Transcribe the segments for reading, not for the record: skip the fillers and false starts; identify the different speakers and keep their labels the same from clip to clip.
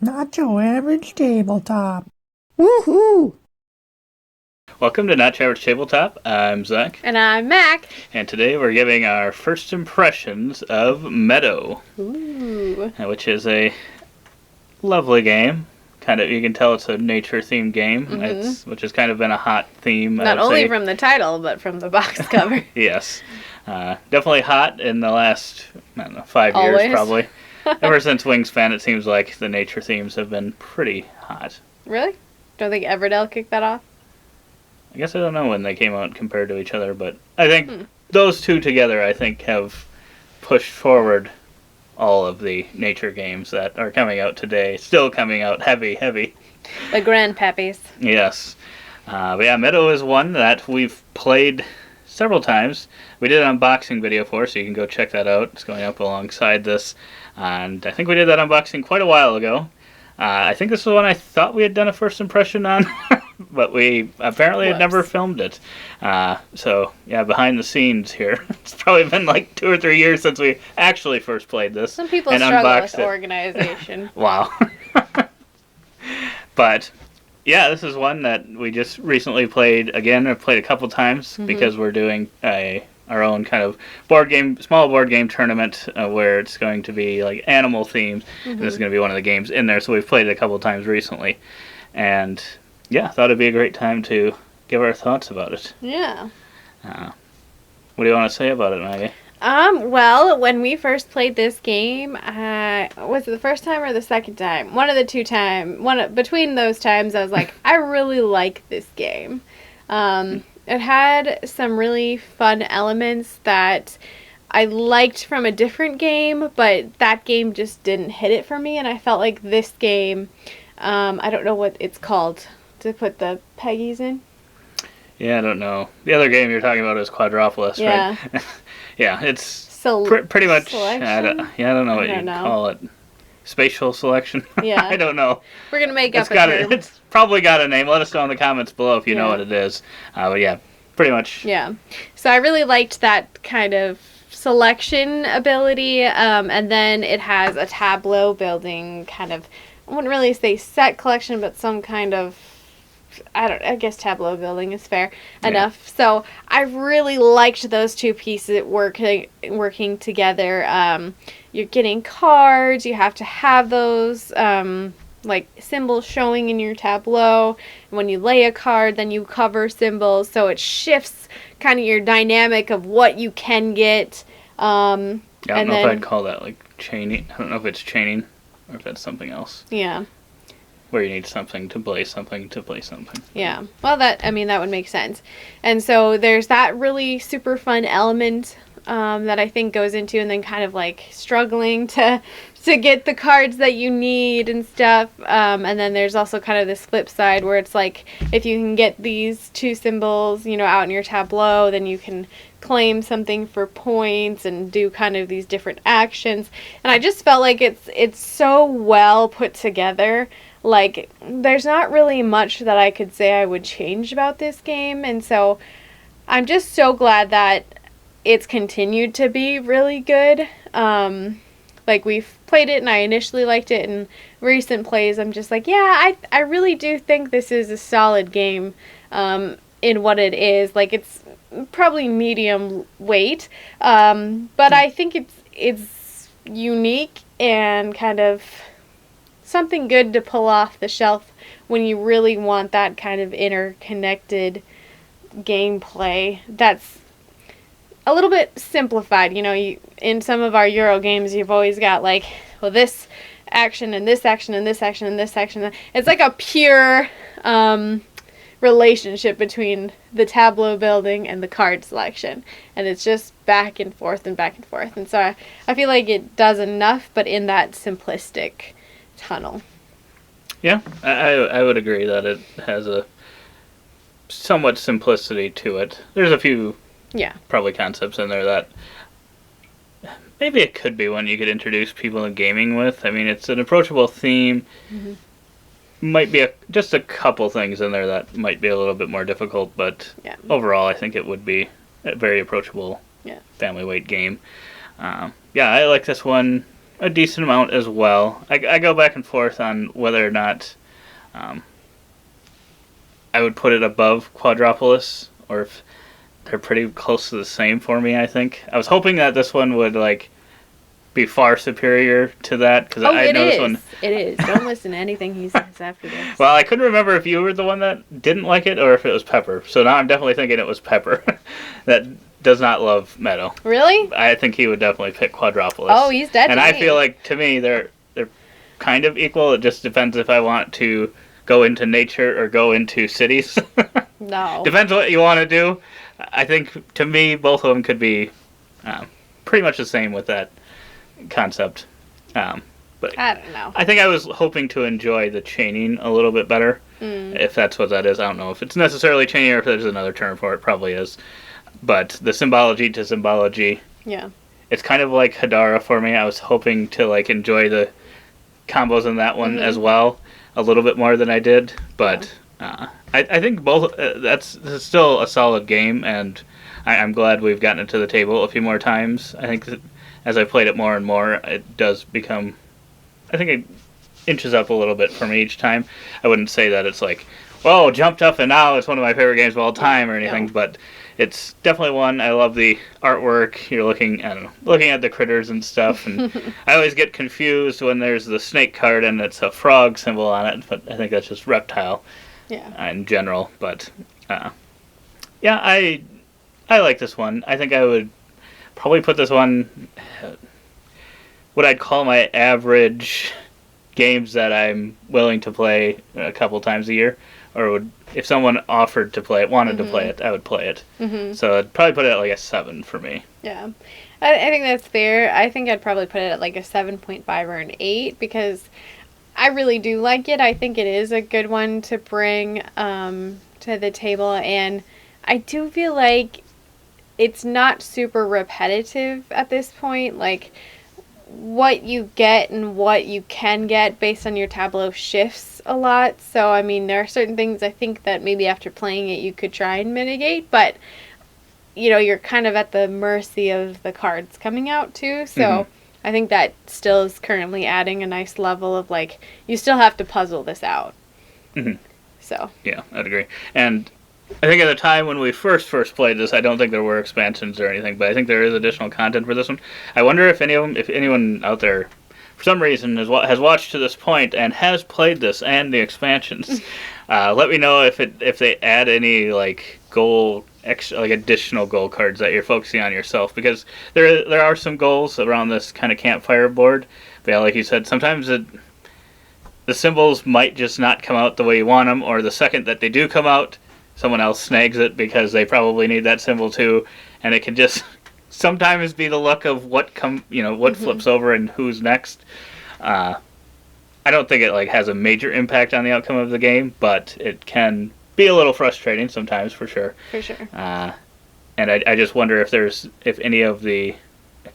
Speaker 1: Not your average tabletop. Woohoo!
Speaker 2: Welcome to Not Your Average Tabletop. I'm Zach.
Speaker 3: And I'm Mac.
Speaker 2: And today we're giving our first impressions of Meadow.
Speaker 3: Ooh.
Speaker 2: Which is a lovely game. Kind of, you can tell it's a nature-themed game, which has kind of been a hot theme.
Speaker 3: Not only from the title, but from the box cover.
Speaker 2: Yes. Definitely hot in the last, 5
Speaker 3: Always.
Speaker 2: years probably. Ever since Wingspan, it seems like the nature themes have been pretty hot.
Speaker 3: Really? Don't think Everdell kicked that off?
Speaker 2: I guess I don't know when they came out compared to each other, but I think those two together, I think, have pushed forward all of the nature games that are coming out today. Still coming out heavy.
Speaker 3: The Grandpappies.
Speaker 2: Yes. But yeah, Meadow is one that we've played several times. We did an unboxing video for, so you can go check that out. It's going up alongside this. And I think we did that unboxing quite a while ago. I think this was one I thought we had done a first impression on, but we apparently had never filmed it. So, yeah, behind the scenes here. It's probably been like 2 or 3 years since we actually first played this.
Speaker 3: Some people
Speaker 2: and
Speaker 3: struggle
Speaker 2: unboxed
Speaker 3: with organization.
Speaker 2: Wow. But, yeah, this is one that we just recently played again. I've played a couple times because we're doing our own kind of small board game tournament where it's going to be like animal themed. And this is going to be one of the games in there. So we've played it a couple times recently. And yeah, thought it'd be a great time to give our thoughts about it.
Speaker 3: Yeah.
Speaker 2: What do you want to say about it, Maggie?
Speaker 3: Well, when we first played this game, was it the first time or the second time? One of the two times. Between those times, I was like, I really like this game. It had some really fun elements that I liked from a different game, but that game just didn't hit it for me, and I felt like this game, I don't know what it's called, to put the Peggies in.
Speaker 2: Yeah, I don't know. The other game you're talking about is Quadropolis,
Speaker 3: yeah.
Speaker 2: Right? Yeah, it's pretty much,
Speaker 3: selection?
Speaker 2: I don't know what you'd call it. Spatial selection?
Speaker 3: Yeah.
Speaker 2: I don't know.
Speaker 3: We're going to make up a term.
Speaker 2: It's probably got a name. Let us know in the comments below if you know what it is. But yeah, pretty much.
Speaker 3: Yeah. So I really liked that kind of selection ability. And then it has a tableau building kind of, I wouldn't really say set collection, but some kind of, I guess tableau building is fair enough. So I really liked those two pieces working together. You're getting cards. You have to have those like symbols showing in your tableau. And when you lay a card, then you cover symbols. So it shifts kind of your dynamic of what you can get.
Speaker 2: I don't know if I'd call that like chaining. I don't know if it's chaining or if it's something else.
Speaker 3: Yeah.
Speaker 2: Where you need something to play something to play something.
Speaker 3: Yeah. Well, that would make sense. And so there's that really super fun element that I think goes into, and then kind of like struggling to get the cards that you need and stuff. And then there's also kind of this flip side where it's like if you can get these two symbols, out in your tableau, then you can claim something for points and do kind of these different actions. And I just felt like it's so well put together. Like, there's not really much that I could say I would change about this game, and so I'm just so glad that it's continued to be really good. Like, we've played it, and I initially liked it, and recent plays, I'm just like, yeah, I really do think this is a solid game in what it is. Like, it's probably medium weight, but I think it's unique and kind of something good to pull off the shelf when you really want that kind of interconnected gameplay that's a little bit simplified. In some of our Euro games, you've always got like, well, this action and this action and this action and this action. It's like a pure relationship between the tableau building and the card selection, and it's just back and forth and back and forth. And so I feel like it does enough, but in that simplistic tunnel.
Speaker 2: Yeah, I would agree that it has a somewhat simplicity to it. There's a few probably concepts in there that maybe it could be one you could introduce people in gaming with. I mean, it's an approachable theme. Might be just a couple things in there that might be a little bit more difficult, but overall I think it would be a very approachable family weight game. I like this one a decent amount as well. I go back and forth on whether or not I would put it above Quadropolis, or if they're pretty close to the same for me, I think. I was hoping that this one would, like, be far superior to that, because I know this one...
Speaker 3: It is. Don't listen to anything he says after this.
Speaker 2: Well, I couldn't remember if you were the one that didn't like it, or if it was Pepper. So now I'm definitely thinking it was Pepper that does not love Meadow.
Speaker 3: Really?
Speaker 2: I think he would definitely pick Quadropolis.
Speaker 3: Oh, he's dead.
Speaker 2: And I feel like, to me, they're kind of equal. It just depends if I want to go into nature or go into cities.
Speaker 3: No.
Speaker 2: Depends what you want to do. I think, to me, both of them could be pretty much the same with that concept. But
Speaker 3: I don't know.
Speaker 2: I think I was hoping to enjoy the chaining a little bit better. If that's what that is. I don't know if it's necessarily chaining or if there's another term for it. Probably is. But the symbology to symbology.
Speaker 3: Yeah.
Speaker 2: It's kind of like Hadara for me. I was hoping to, like, enjoy the combos in that one as well a little bit more than I did. But I think both. That's still a solid game, and I'm glad we've gotten it to the table a few more times. I think that as I played it more and more, it does become... I think it inches up a little bit for me each time. I wouldn't say that it's like, whoa, jumped up and now it's one of my favorite games of all time or anything, but it's definitely one. I love the artwork. You're looking, I don't know, looking at the critters and stuff, and I always get confused when there's the snake card and it's a frog symbol on it, but I think that's just reptile in general. But yeah, I like this one. I think I would probably put this one what I'd call my average games that I'm willing to play a couple times a year, or would, if someone offered to play it, wanted to play it, I would play it. So I'd probably put it at like a 7 for me.
Speaker 3: Yeah. I think that's fair. I think I'd probably put it at like a 7.5 or an 8 because I really do like it. I think it is a good one to bring to the table, and I do feel like it's not super repetitive at this point. Like, what you get and what you can get based on your tableau shifts a lot. So, I mean, there are certain things I think that maybe after playing it you could try and mitigate, but, you know, you're kind of at the mercy of the cards coming out too. So, I think that still is currently adding a nice level of, like, you still have to puzzle this out. So. Yeah,
Speaker 2: I'd agree. And I think at the time when we first played this, I don't think there were expansions or anything, but I think there is additional content for this one. I wonder if anyone out there, for some reason, has watched to this point and has played this and the expansions. Let me know if they add any like additional goal cards that you're focusing on yourself, because there are some goals around this kind of campfire board. But yeah, like you said, sometimes the symbols might just not come out the way you want them, or the second that they do come out, someone else snags it because they probably need that symbol too, and it can just sometimes be the luck of what flips over and who's next. I don't think it like has a major impact on the outcome of the game, but it can be a little frustrating sometimes, for sure.
Speaker 3: For sure.
Speaker 2: And I just wonder if any of the,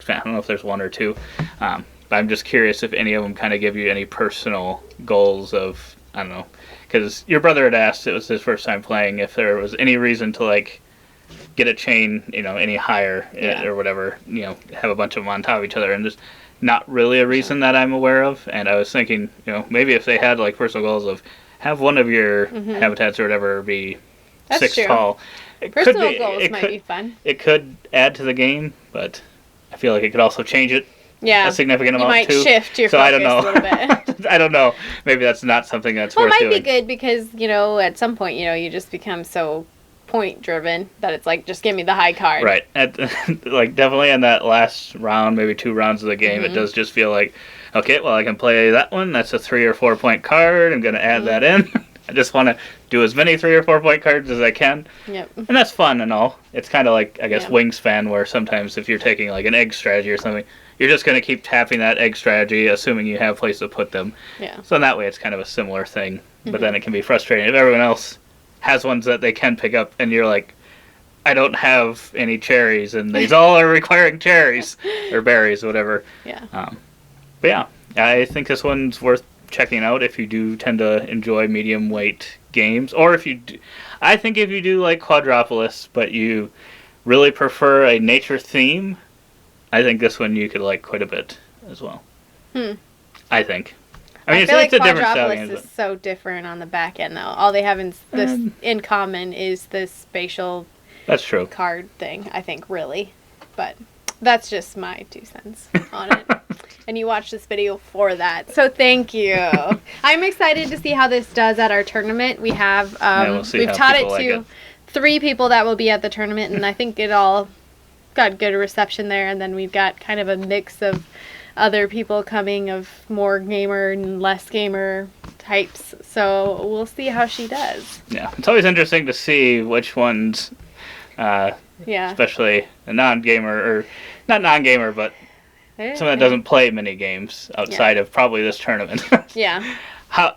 Speaker 2: I don't know if there's one or two, but I'm just curious if any of them kind of give you any personal goals of, I don't know. Because your brother had asked, it was his first time playing, if there was any reason to like get a chain, any higher or whatever, have a bunch of them on top of each other, and just not really a reason that I'm aware of. And I was thinking, maybe if they had like personal goals of have one of your habitats or whatever be
Speaker 3: That's
Speaker 2: 6
Speaker 3: true.
Speaker 2: tall.
Speaker 3: Personal goals might be fun.
Speaker 2: It could add to the game, but I feel like it could also change it.
Speaker 3: Yeah,
Speaker 2: a significant amount
Speaker 3: might
Speaker 2: too.
Speaker 3: shift your
Speaker 2: so
Speaker 3: focus
Speaker 2: I don't know.
Speaker 3: a little bit.
Speaker 2: I don't know. Maybe that's not something that's worth
Speaker 3: it might
Speaker 2: doing.
Speaker 3: be good because at some point you just become so point driven that it's like just give me the high card.
Speaker 2: Right. Like definitely in that last round, maybe 2 rounds of the game, it does just feel like, okay, well I can play that one. That's a 3 or 4 point card. I'm going to add that in. I just want to do as many 3 or 4 point cards as I can.
Speaker 3: Yep.
Speaker 2: And that's fun and all. It's kind of like, I guess, Wingspan, where sometimes if you're taking like an egg strategy or something, you're just going to keep tapping that egg strategy, assuming you have a place to put them.
Speaker 3: Yeah.
Speaker 2: So in that way, it's kind of a similar thing. But then it can be frustrating if everyone else has ones that they can pick up, and you're like, I don't have any cherries, and these all are requiring cherries or berries, whatever.
Speaker 3: Yeah.
Speaker 2: But yeah, I think this one's worth checking out if you do tend to enjoy medium weight games, or if you do, I think if you do like Quadropolis, but you really prefer a nature theme, I think this one you could like quite a bit as well. I think. I mean,
Speaker 3: I feel like
Speaker 2: it's a different style
Speaker 3: Quadropolis
Speaker 2: game.
Speaker 3: is so different on the back end, though. All they have in common is this spatial
Speaker 2: That's true.
Speaker 3: card thing, I think, really. But that's just my 2 cents on it. And you watched this video for that. So thank you. I'm excited to see how this does at our tournament. We have,
Speaker 2: we'll see
Speaker 3: we've
Speaker 2: how
Speaker 3: taught it
Speaker 2: people like
Speaker 3: to
Speaker 2: it.
Speaker 3: 3 people that will be at the tournament, and I think it all got good reception there. And then we've got kind of a mix of other people coming of more gamer and less gamer types. So we'll see how she does.
Speaker 2: Yeah, it's always interesting to see which ones,
Speaker 3: Yeah.
Speaker 2: especially a non-gamer, or not non-gamer, but someone that doesn't play many games outside of probably this tournament.
Speaker 3: Yeah.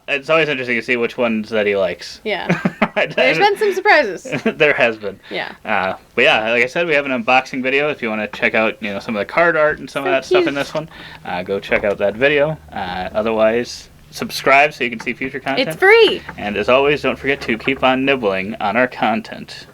Speaker 2: It's always interesting to see which ones that he likes.
Speaker 3: Yeah. There's been some surprises.
Speaker 2: There has been.
Speaker 3: Yeah.
Speaker 2: But yeah, like I said, we have an unboxing video. If you want to check out, some of the card art and some of that stuff in this one, go check out that video. Otherwise, subscribe so you can see future content.
Speaker 3: It's free.
Speaker 2: And as always, don't forget to keep on nibbling on our content.